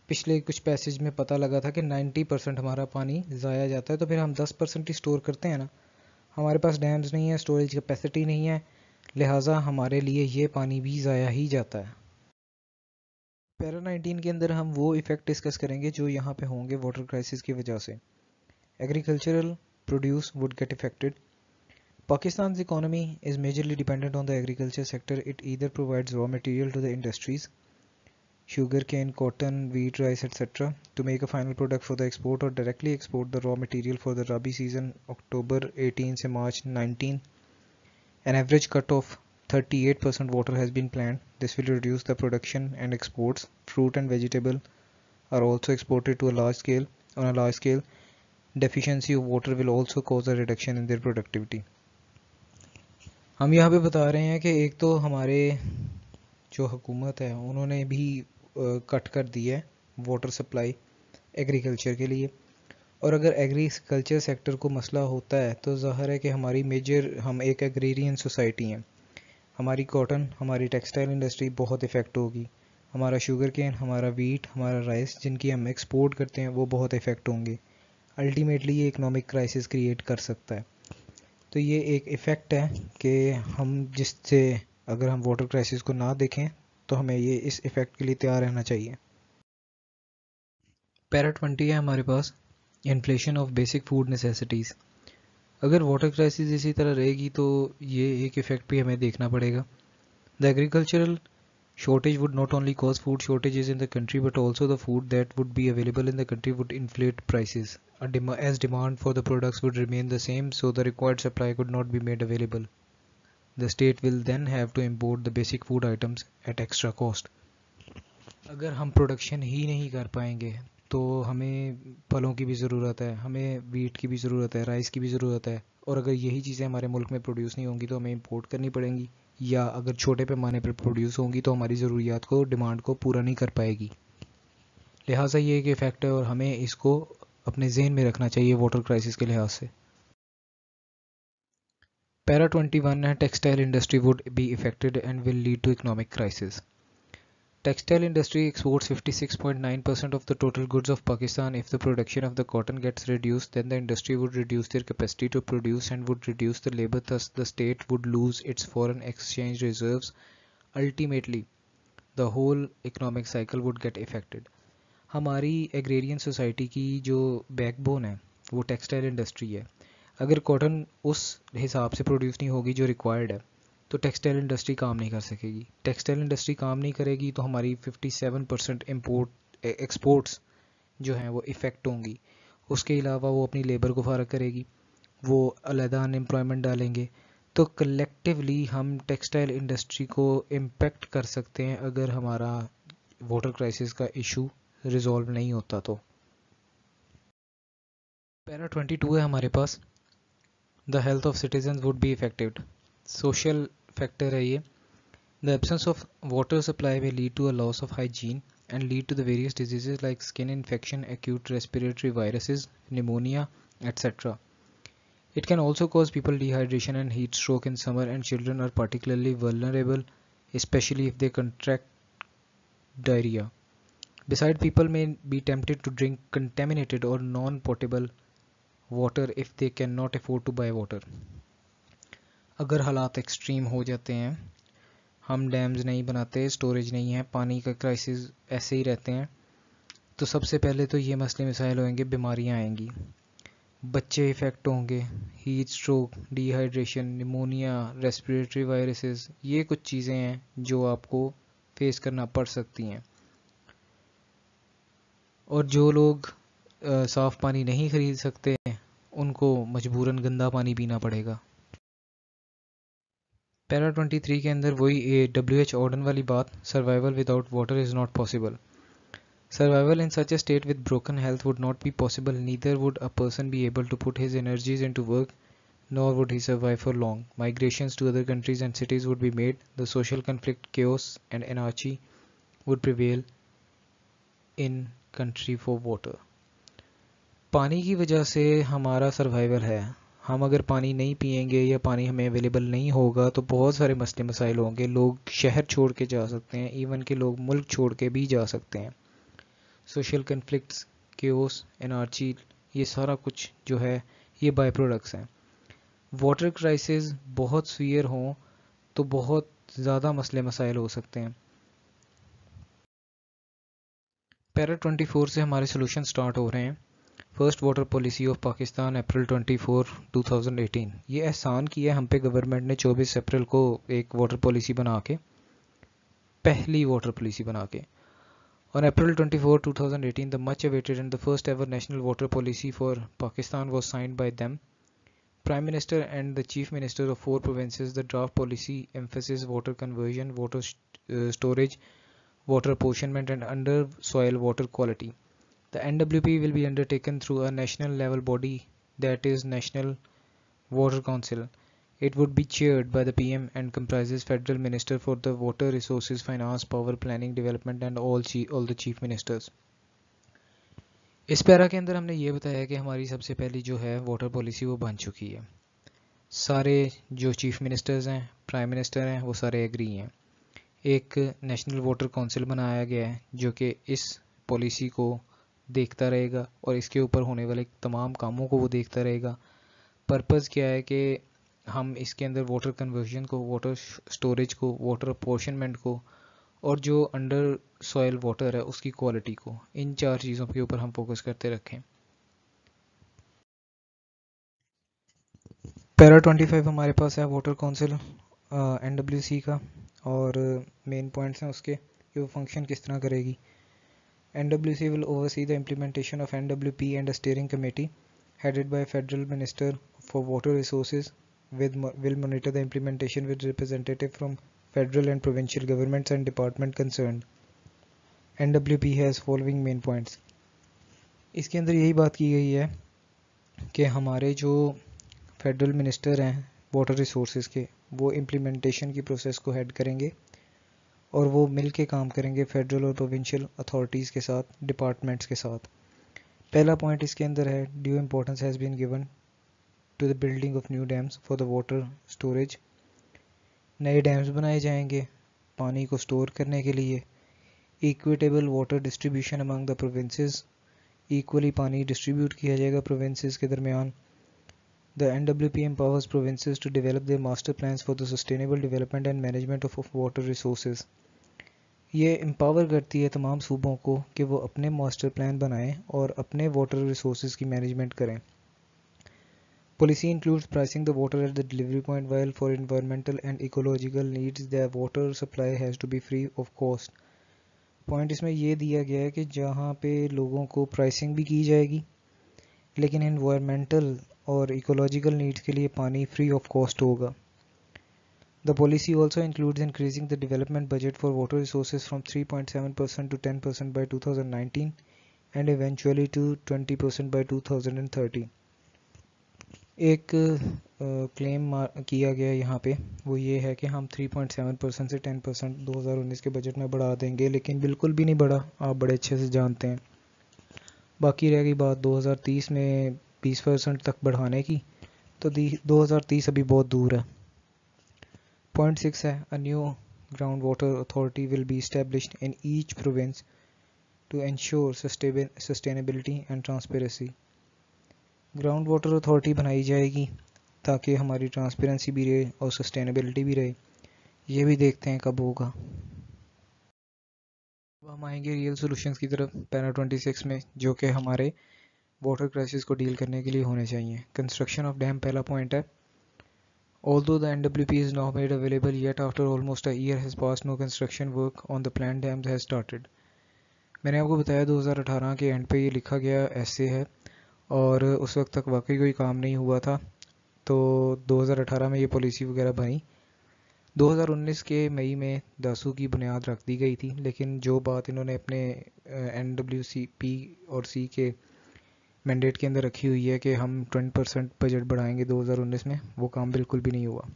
पिछले कुछ पैसेज में पता लगा था कि 90% हमारा पानी ज़ाया जाता है, तो फिर हम 10% ही स्टोर करते हैं ना। हमारे पास डैम्स नहीं है, स्टोरेज कैपेसिटी नहीं है, लिहाजा हमारे लिए ये पानी भी ज़ाया ही जाता है। पैरा 19 के अंदर हम वो इफ़ेक्ट डिस्कस करेंगे जो यहाँ पे होंगे वाटर क्राइसिस की वजह से। Agricultural produce would get affected. Pakistan's economy is majorly dependent on the agriculture sector. It either provides raw material to the industries, sugarcane, cotton, wheat, rice, etc., to make a final product for the export, or directly export the raw material for the Rabi season October 18 to March 19. An average cut of 38% water has been planned. This will reduce the production and exports. Fruit and vegetable are also exported to a large scale. On a large scale, deficiency of water will also cause a reduction in their productivity. हम यहाँ पे बता रहे हैं कि एक तो हमारे जो हुकूमत है उन्होंने भी कट कर दी है वाटर सप्लाई एग्रीकल्चर के लिए, और अगर एग्रीकल्चर सेक्टर को मसला होता है तो ज़ाहिर है कि हमारी हम एक एग्रीरियन सोसाइटी हैं, हमारी कॉटन, हमारी टेक्सटाइल इंडस्ट्री बहुत इफ़ेक्ट होगी, हमारा शुगर केन, हमारा वीट, हमारा राइस जिनकी हम एक्सपोर्ट करते हैं वो बहुत इफ़ेक्ट होंगे। अल्टीमेटली ये इकोनॉमिक क्राइसिस क्रिएट कर सकता है। तो ये एक इफ़ेक्ट है कि हम जिससे अगर हम वाटर क्राइसिस को ना देखें तो हमें ये इस इफ़ेक्ट के लिए तैयार रहना चाहिए। पैरा 20 है हमारे पास, inflation of basic food necessities. अगर वाटर क्राइसिस इसी तरह रहेगी तो ये एक इफ़ेक्ट भी हमें देखना पड़ेगा। The agricultural shortage would not only cause food shortages in the country, but also the food that would be available in the country would inflate prices, as demand for the products would remain the same, so the required supply could not be made available. The state will then have to import the basic food items at extra cost. अगर हम production ही नहीं कर पाएंगे तो हमें फलों की भी ज़रूरत है, हमें वीट की भी ज़रूरत है, राइस की भी ज़रूरत है, और अगर यही चीज़ें हमारे मुल्क में प्रोड्यूस नहीं होंगी तो हमें इंपोर्ट करनी पड़ेंगी, या अगर छोटे पैमाने पर प्रोड्यूस होंगी तो हमारी ज़रूरियात को, डिमांड को पूरा नहीं कर पाएगी। लिहाजा ये एक इफ़ेक्ट है और हमें इसको अपने जहन में रखना चाहिए वाटर क्राइसिस के लिहाज से। पैरा 21 है, textile industry would be affected and will lead to economic crisis. Textile industry exports 56.9% of the total goods of Pakistan. If the production of the cotton gets reduced, then the industry would reduce their capacity to produce and would reduce the labor. Thus, the state would lose its foreign exchange reserves. Ultimately, the whole economic cycle would get affected. हमारी agrarian society की जो backbone है वो textile industry है। अगर cotton उस हिसाब से प्रोड्यूस नहीं होगी जो रिक्वायर्ड है तो टेक्सटाइल इंडस्ट्री काम नहीं कर सकेगी। टेक्सटाइल इंडस्ट्री काम नहीं करेगी तो हमारी 57% इम्पोर्ट एक्सपोर्ट्स जो हैं वो इफ़ेक्ट होंगी। उसके अलावा वो अपनी लेबर को फारग करेगी, वो अलहदा अनएम्प्लॉयमेंट डालेंगे। तो कलेक्टिवली हम टेक्सटाइल इंडस्ट्री को इम्पेक्ट कर सकते हैं अगर हमारा वाटर क्राइसिस का इशू रिजॉल्व नहीं होता तो। पैरा 22 है हमारे पास, the health of citizen would be affected. Social factor है ये। The absence of water supply may lead to a loss of hygiene and lead to the various diseases like skin infection, acute respiratory viruses, pneumonia, etc. It can also cause people dehydration and heat stroke in summer, and children are particularly vulnerable, especially if they contract diarrhea. Besides, people may be tempted to drink contaminated or non-potable water if they cannot afford to buy water. अगर हालात extreme हो जाते हैं, हम dams नहीं बनाते, storage नहीं है, पानी का क्राइसिस ऐसे ही रहते हैं, तो सबसे पहले तो ये मसले मसाइल होंगे, बीमारियां आएंगी, बच्चे इफ़ेक्ट होंगे, heat stroke, dehydration, pneumonia, respiratory viruses, ये कुछ चीज़ें हैं जो आपको फेस करना पड़ सकती हैं। और जो लोग साफ़ पानी नहीं खरीद सकते उनको मजबूरन गंदा पानी पीना पड़ेगा। पैरा 23 के अंदर वही WH ऑर्डन वाली बात, survival without water is not possible. Survival in such a state with broken health would not be possible. Neither would a person be able to put his energies into work, nor would he survive for long. Migrations to other countries and cities would be made. The social conflict, chaos, and anarchy would prevail in country for water. पानी की वजह से हमारा survival है। हम अगर पानी नहीं पिएंगे या पानी हमें अवेलेबल नहीं होगा तो बहुत सारे मसले मसाइल होंगे। लोग शहर छोड़ के जा सकते हैं, इवन के लोग मुल्क छोड़ के भी जा सकते हैं। सोशल कन्फ्लिक्ट्स, केओस, एनर्जी, ये सारा कुछ जो है ये बाय प्रोडक्ट्स हैं। वाटर क्राइसिस बहुत सीवियर हों तो बहुत ज़्यादा मसले मसाइल हो सकते हैं। पैरा 24 से हमारे सोल्यूशन स्टार्ट हो रहे हैं। First water policy of Pakistan April 24, 2018। ये एहसान किया हम पे गवर्नमेंट ने 24 अप्रैल को एक वाटर पॉलिसी बना के, पहली वाटर पॉलिसी बना के। On April 24, 2018, the much awaited and the first ever national water policy for Pakistan was signed by them. Prime Minister and the Chief Minister of 4 provinces. The draft policy emphasizes water conversion, water storage, water apportionment and under soil water quality. The NWP will be undertaken through a national level body, that is National Water Council. It would be chaired by the PM and comprises Federal Minister for the Water Resources, Finance, Power, Planning, Development and all the Chief Ministers. इस para के अंदर हमने ये बताया कि हमारी सबसे पहली जो है वाटर पॉलिसी वो बन चुकी है। सारे जो चीफ मिनिस्टर्स हैं, प्राइम मिनिस्टर हैं, वो सारे एग्री हैं। एक नेशनल वाटर काउंसिल बनाया गया है जो कि इस पॉलिसी को देखता रहेगा और इसके ऊपर होने वाले तमाम कामों को वो देखता रहेगा। पर्पज़ क्या है कि हम इसके अंदर वाटर कन्वर्जन को, वाटर स्टोरेज को, वाटर अपोर्शनमेंट को और जो अंडर सॉइल वाटर है उसकी क्वालिटी को, इन 4 चीज़ों के ऊपर हम फोकस करते रखें। पैरा 25 हमारे पास है वाटर काउंसिल NWC का, और मेन पॉइंट्स हैं उसके कि वो फंक्शन किस तरह करेगी। NWC will oversee the implementation of NWP and a steering committee headed by Federal Minister for Water Resources, will monitor the implementation with representative from federal and provincial governments and department concerned. NWP has following main points. इसके अंदर यही बात की गई है कि हमारे जो फेडरल मिनिस्टर हैं वाटर रिसोर्सेज के, वो इम्प्लीमेंटेशन की प्रोसेस को हेड करेंगे और वो मिल के काम करेंगे फेडरल और प्रोविंशियल अथॉरिटीज़ के साथ, डिपार्टमेंट्स के साथ। पहला पॉइंट इसके अंदर है due importance has been given to the building of new dams for the water storage. नए डैम्स बनाए जाएंगे पानी को स्टोर करने के लिए। Equitable water distribution among the provinces, equally पानी डिस्ट्रीब्यूट किया जाएगा प्रोविंसेस के दरमियान। The NWP empowers provinces to develop their master plans for the sustainable development and management of water resources. ये empower करती है तमाम सूबों को कि वो अपने मास्टर प्लान बनाएं और अपने वाटर रिसोर्सेज की मैनेजमेंट करें। Policy includes pricing the water at the delivery point, while for environmental and ecological needs the water supply has to be free of cost. Point इसमें ये दिया गया है कि जहाँ पे लोगों को प्राइसिंग भी की जाएगी लेकिन एनवायरमेंटल और इकोलॉजिकल नीड्स के लिए पानी फ्री ऑफ कॉस्ट होगा। The policy also includes increasing the development budget for water resources from 3.7% to 10% by 2019 and eventually to 20% by 2030। एक क्लेम किया गया यहाँ पे वो ये है कि हम 3.7% से 10% 2019 के बजट में बढ़ा देंगे, लेकिन बिल्कुल भी नहीं बढ़ा, आप बड़े अच्छे से जानते हैं। बाकी रह गई बात 2030 में 20% तक बढ़ाने की, तो 2030 अभी बहुत दूर है। पॉइंट 6 है a new ground water authority will be established in each province to ensure sustainability and transparency. Ground water authority बनाई जाएगी ताकि हमारी ट्रांसपेरेंसी भी रहे और सस्टेनेबिलिटी भी रहे। ये भी देखते हैं कब होगा। अब हम आएंगे रियल सॉल्यूशंस की तरफ पैरा 26 में, जो कि हमारे वाटर क्राइसिस को डील करने के लिए होने चाहिए। कंस्ट्रक्शन ऑफ डैम पहला पॉइंट है। Although the NWP is now made available, yet after almost a year has passed, no construction work on the planned dams has started. मैंने आपको बताया 2018 के एंड पे ये लिखा गया ऐसे है और उस वक्त तक वाकई कोई काम नहीं हुआ था, तो 2018 में ये पॉलिसी वगैरह बनी। 2019 के मई में दासू की बुनियाद रख दी गई थी, लेकिन जो बात इन्होंने अपने NWCP और सी के मैंडेट के अंदर रखी हुई है कि हम 20% बजट बढ़ाएंगे 2019 में, वो काम बिल्कुल भी नहीं हुआ।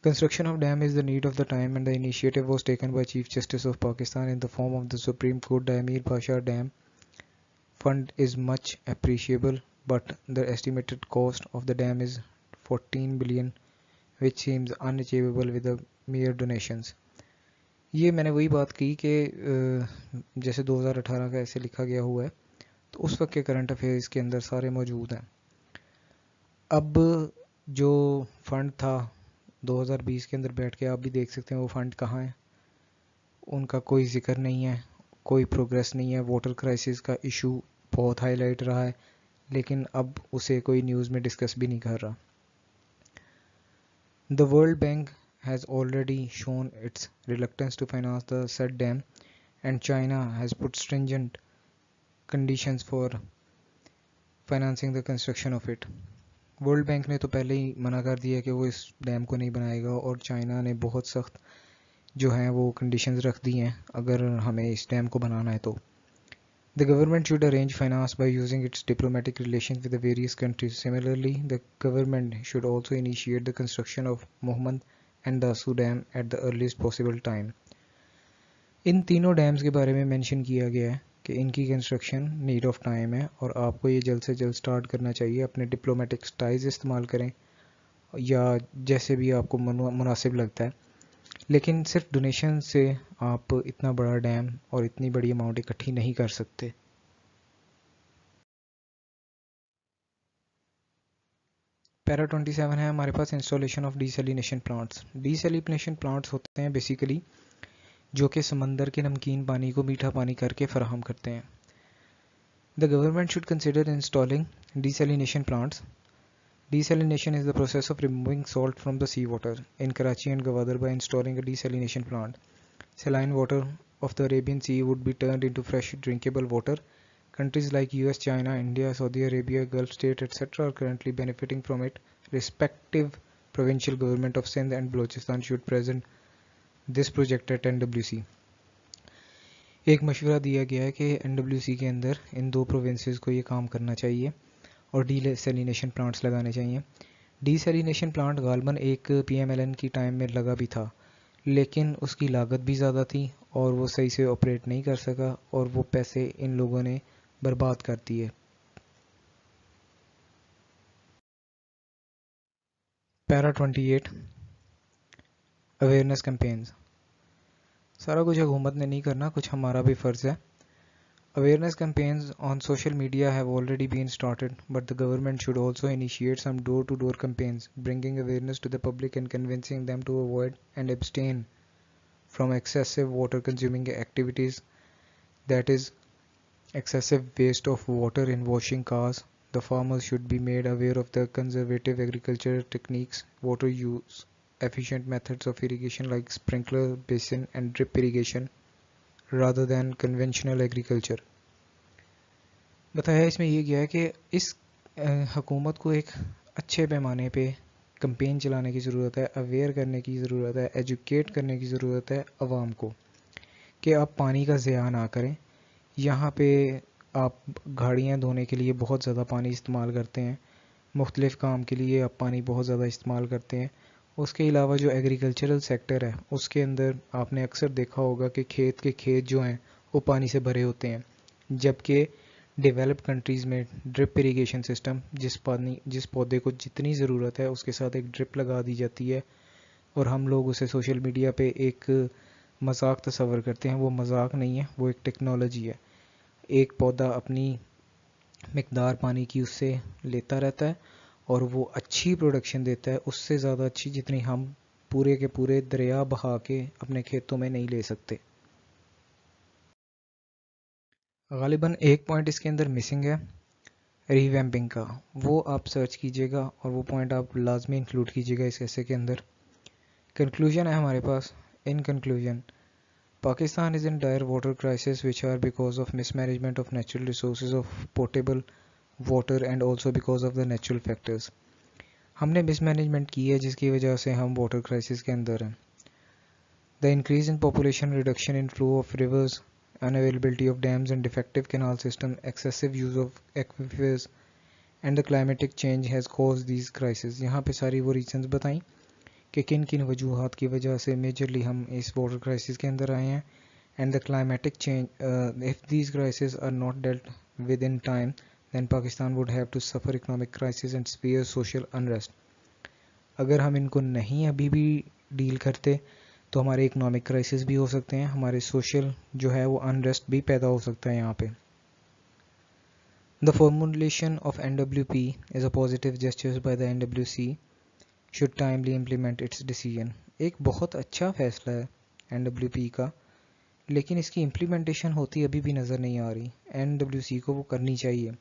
Construction of dam is the need of the time and the initiative was taken by Chief Justice of Pakistan in the form of the Supreme Court Daimir Pasha Dam Fund is much appreciable, but the estimated cost of the dam is 14 billion, which seems unachievable with the mere donations. ये मैंने वही बात की कि जैसे 2018 का ऐसे लिखा गया हुआ है, तो उस वक्त के करंट अफेयर्स के अंदर सारे मौजूद हैं। अब जो फंड था 2020 के अंदर बैठ के आप भी देख सकते हैं वो फंड कहाँ है, उनका कोई जिक्र नहीं है, कोई प्रोग्रेस नहीं है। वाटर क्राइसिस का इशू बहुत हाईलाइट रहा है, लेकिन अब उसे कोई न्यूज़ में डिस्कस भी नहीं कर रहा। The World Bank has already shown its reluctance to finance the said dam and China has put stringent conditions for financing the construction of it. World Bank ने तो पहले ही मना कर दिया कि वो इस डैम को नहीं बनाएगा, और चाइना ने बहुत सख्त जो हैं वो कंडीशंस रख दी हैं अगर हमें इस डैम को बनाना है तो। The government should arrange finance by using its diplomatic relations with the various countries. Similarly, the government should also initiate the construction of Mohammed and Dasu Dam at the earliest possible time. इन तीनों dams के बारे में mention किया गया है कि इनकी construction need of time है और आपको ये जल्द से जल्द स्टार्ट करना चाहिए। अपने डिप्लोमेटिक टाइज इस्तेमाल करें या जैसे भी आपको मुनासिब लगता है, लेकिन सिर्फ डोनेशन से आप इतना बड़ा डैम और इतनी बड़ी अमाउंट इकट्ठी नहीं कर सकते। पैरा 27 है हमारे पास installation of desalination plants. Desalination plants होते हैं बेसिकली जो कि समंदर के नमकीन पानी को मीठा पानी करके फराहम करते हैं। The government should consider installing desalination plants. Desalination is the process of removing salt from the seawater. In Karachi and Gwadar, by installing a desalination plant, saline water of the Arabian Sea would be turned into fresh drinkable water. Countries like US, China, India, Saudi Arabia, Gulf States, etc. are currently benefiting from it. respective provincial government of Sindh and Balochistan should present this project at NWC. एक मशवरा दिया गया है कि NWC के अंदर इन दो provinces को ये काम करना चाहिए और डीसैलिनेशन प्लांट्स लगाने चाहिए। डीसैलिनेशन प्लांट गालबन एक PMLN की टाइम में लगा भी था, लेकिन उसकी लागत भी ज़्यादा थी और वो सही से ऑपरेट नहीं कर सका और वो पैसे इन लोगों ने बर्बाद कर दिए। Para 28 awareness campaigns. सारा कुछ हुकूमत ने नहीं करना, कुछ हमारा भी फ़र्ज़ है। Awareness campaigns on social media have already been started, but the government should also initiate some door-to-door campaigns, bringing awareness to the public and convincing them to avoid and abstain from excessive water-consuming activities, that is, excessive waste of water in washing cars. The farmers should be made aware of the conservative agricultural techniques, water use, efficient methods of irrigation like sprinkler, basin and drip irrigation, rather than conventional agriculture. बताया इसमें ये गया है कि इस हुकूमत को एक अच्छे पैमाने पे कैंपेन चलाने की ज़रूरत है, अवेयर करने की ज़रूरत है, एजुकेट करने की ज़रूरत है आवाम को कि आप पानी का ज़िया ना करें। यहाँ पे आप गाड़ियाँ धोने के लिए बहुत ज़्यादा पानी इस्तेमाल करते हैं, मुख्तलिफ़ काम के लिए आप पानी बहुत ज़्यादा इस्तेमाल करते हैं। उसके अलावा जो एग्रीकल्चरल सेक्टर है उसके अंदर आपने अक्सर देखा होगा कि खेत जो हैं वो पानी से भरे होते हैं, जबकि डेवलप्ड कंट्रीज़ में ड्रिप इरिगेशन सिस्टम जिस पौधे को जितनी ज़रूरत है उसके साथ एक ड्रिप लगा दी जाती है और हम लोग उसे सोशल मीडिया पे एक मजाक तस्वर करते हैं। वो मजाक नहीं है, वो एक टेक्नोलॉजी है। एक पौधा अपनी मिकदार पानी की उससे लेता रहता है और वो अच्छी प्रोडक्शन देता है, उससे ज़्यादा अच्छी जितनी हम पूरे के पूरे दरिया बहा के अपने खेतों में नहीं ले सकते। गालिबन एक पॉइंट इसके अंदर मिसिंग है रीवैम्पिंग का, वो आप सर्च कीजिएगा और वो पॉइंट आप लाजमी इंक्लूड कीजिएगा इस ऐसे के अंदर। कंक्लूजन है हमारे पास। In conclusion, Pakistan is in dire water crisis which are because of mismanagement of natural resources of portable water and also because of the natural factors. हमने मिसमैनेजमेंट की है जिसकी वजह से हम वाटर क्राइसिस के अंदर हैं। The increase in population, reduction in flow of reverse, unavailability of dams and defective canal system, excessive use of aquifers and the climatic change has caused these crises। यहाँ पे सारी वो रीजंस बताई कि किन किन वजूहात की वजह से मेजरली हम इस वाटर क्राइसिस के अंदर आए हैं। And the climatic change, if these crises are not dealt with in time, then Pakistan would have to suffer economic crisis and severe social unrest। अगर हम इनको नहीं अभी भी डील करते तो हमारे इकोनॉमिक क्राइसिस भी हो सकते हैं, हमारे सोशल जो है वो अनरेस्ट भी पैदा हो सकता है यहाँ पे। The formulation of NWP is a positive gestures by the NWC should timely implement it's decision. एक बहुत अच्छा फैसला है NWP का, लेकिन इसकी इम्प्लीमेंटेशन होती अभी भी नज़र नहीं आ रही। NWC को वो करनी चाहिए।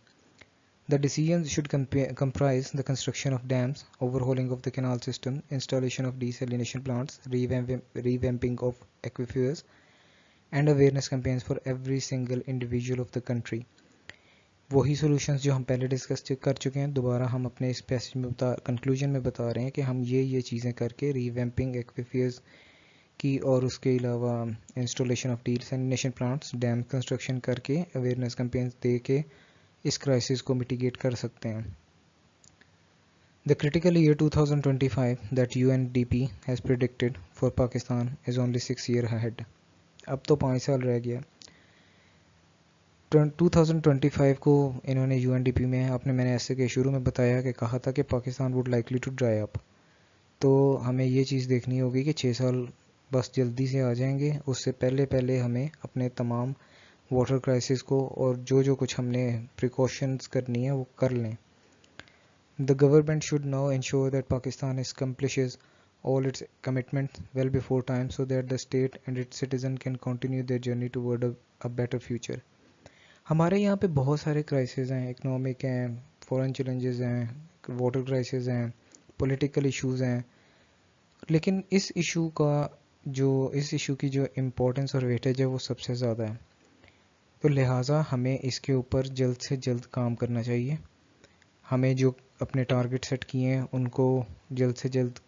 The decisions should comprise the construction of dams, overhauling of the canal system, installation of desalination plants, revamping of aquifers, and awareness campaigns for every single individual of the country। वही solutions जो हम पहले discuss कर चुके हैं, दोबारा हम अपने इस पैसेज में कंक्लूजन में बता रहे हैं कि हम ये चीज़ें करके revamping aquifers की और उसके अलावा installation of desalination plants, dam construction करके awareness campaigns दे के इस क्राइसिस को मिटिगेट कर सकते हैं। The critical year 2025 that UNDP has predicted for Pakistan is only 6 years ahead. अब तो 5 साल रह गया। 2025 को इन्होंने UNDP में मैंने ऐसे के शुरू में बताया कि कहा था कि Pakistan would likely to dry up. तो हमें ये चीज़ देखनी होगी कि 6 साल बस जल्दी से आ जाएंगे, उससे पहले हमें अपने तमाम वाटर क्राइसिस को और जो कुछ हमने प्रिकॉशंस करनी है वो कर लें। The government should now ensure that Pakistan accomplishes all its commitments well before time so that the state and its citizen can continue their journey toward a better future। हमारे यहाँ पे बहुत सारे क्राइसिस हैं, इकोनॉमिक हैं, फॉरेन चैलेंजेस हैं, water crisis हैं, political issues हैं, लेकिन इस इशू की जो इम्पोर्टेंस और वेटेज है वो सबसे ज़्यादा है। तो लिहाजा हमें इसके ऊपर जल्द से जल्द काम करना चाहिए। हमें जो अपने टारगेट सेट किए हैं उनको जल्द से जल्द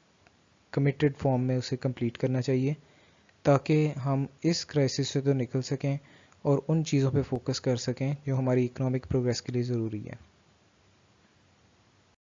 कमिटेड फॉर्म में उसे कंप्लीट करना चाहिए, ताकि हम इस क्राइसिस से तो निकल सकें और उन चीज़ों पे फोकस कर सकें जो हमारी इकोनॉमिक प्रोग्रेस के लिए ज़रूरी है।